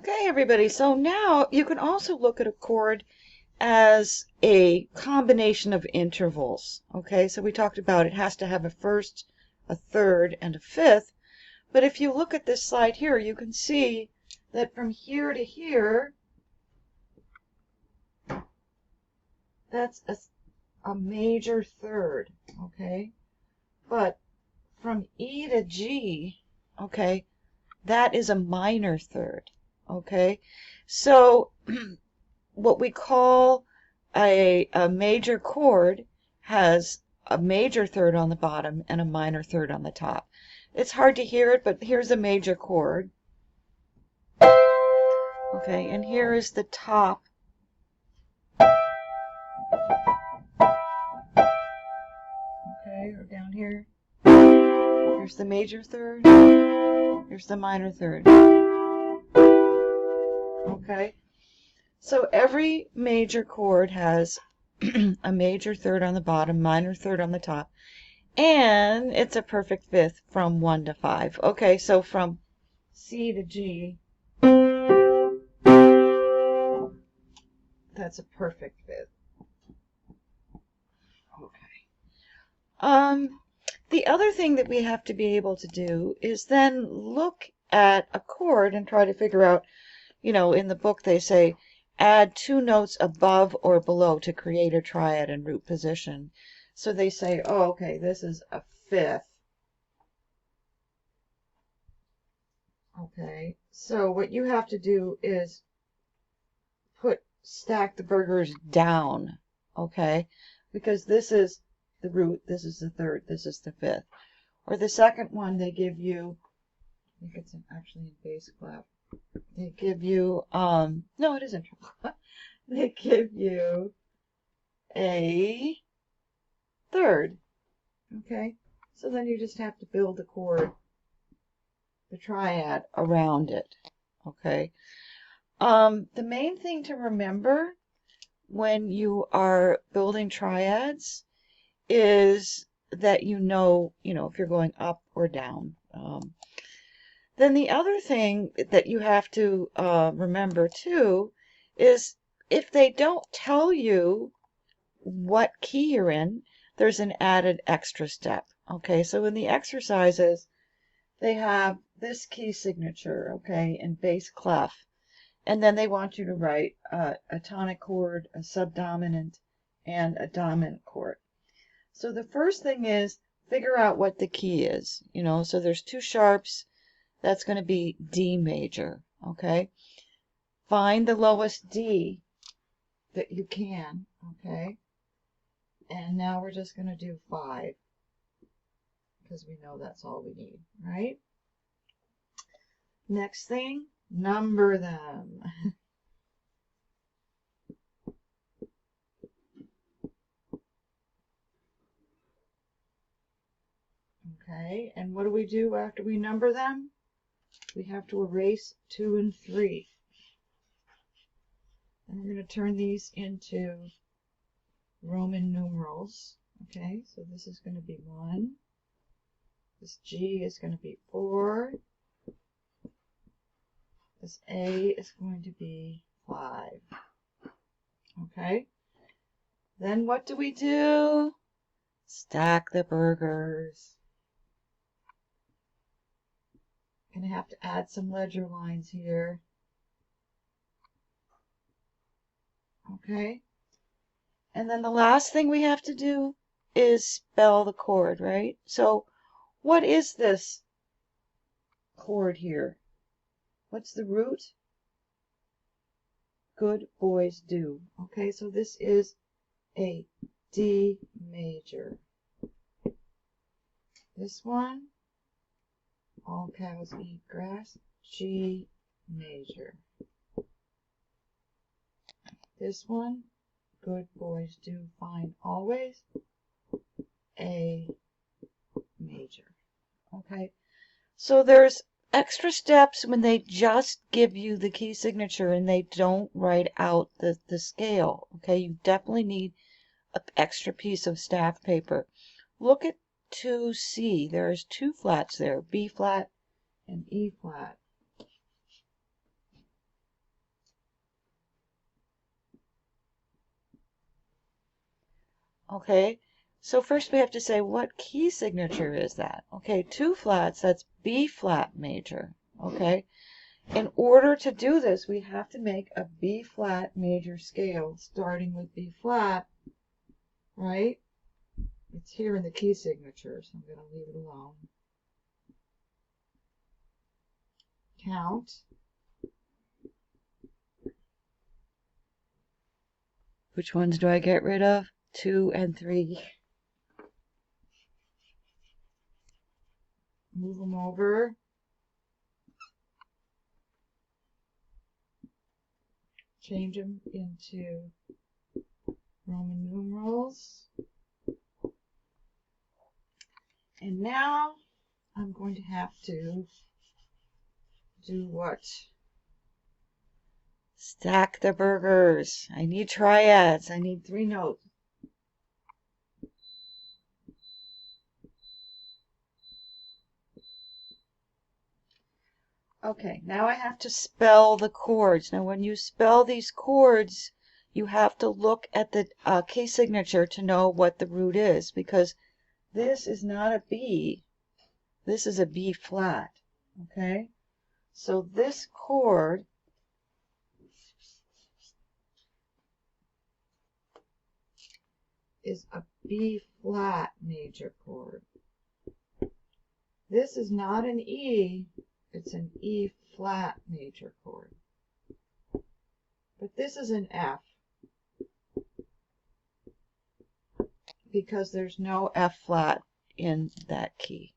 Okay, everybody, so now you can also look at a chord as a combination of intervals. Okay, so we talked about it has to have a first, a third, and a fifth. But if you look at this slide here, you can see that from here to here, that's a major third. Okay, but from E to G, okay, that is a minor third. Okay, so what we call a major chord has a major third on the bottom and a minor third on the top. It's hard to hear it, but here's a major chord. Okay, and here is the top. Okay, or down here. Here's the major third. Here's the minor third. Okay, so every major chord has a major third on the bottom, minor third on the top, and it's a perfect fifth from 1 to 5. Okay, so from C to G, that's a perfect fifth. Okay. The other thing that we have to be able to do is then look at a chord and try to figure out, in the book they say, add 2 notes above or below to create a triad in root position. So they say, oh, okay, this is a fifth. Okay, so what you have to do is stack the burgers down, okay? Because this is the root, this is the third, this is the fifth. Or the second one, they give you, I think it's actually in bass clef. They give you, no, it isn't. They give you a third, okay? So then you just have to build the chord, the triad around it, okay? The main thing to remember when you are building triads is that if you're going up or down. Then the other thing that you have to remember too is if they don't tell you what key you're in, there's an added extra step. Okay, so in the exercises, they have this key signature, okay, in bass clef. And then they want you to write a tonic chord, a subdominant, and a dominant chord. So the first thing is figure out what the key is. So there's 2 sharps. That's going to be D major. Okay. Find the lowest D that you can. Okay. And now we're just going to do 5 because we know that's all we need, right? Next thing, number them. Okay, and what do we do after we number them? We have to erase 2 and 3. And we're going to turn these into Roman numerals. Okay, so this is going to be 1. This G is going to be 4. This A is going to be 5. Okay, then what do we do? Stack the burgers. Gonna have to add some ledger lines here. Okay. And then the last thing we have to do is spell the chord, right? So what is this chord here? What's the root? Good boys do. Okay, so this is a D major. This one, all cows eat grass, G major. This one, good boys do fine always, A major. Okay, so there's extra steps when they just give you the key signature and they don't write out the scale. Okay, you definitely need an extra piece of staff paper. Look at 2C. There's 2 flats there, B flat and E flat. Okay, so first we have to say what key signature is that? Okay, 2 flats, that's B flat major. Okay, in order to do this, we have to make a B flat major scale starting with B flat, right? It's here in the key signature, so I'm going to leave it alone. Count. Which ones do I get rid of? 2 and 3. Move them over. Change them into Roman numerals. And now I'm going to have to do what? Stack the burgers. I need triads. I need 3 notes. Okay, now I have to spell the chords. Now when you spell these chords, you have to look at the key signature to know what the root is, because this is not a B. This is a B flat. Okay? So this chord is a B flat major chord. This is not an E, it's an E flat major chord. But this is an F because there's no F flat in that key.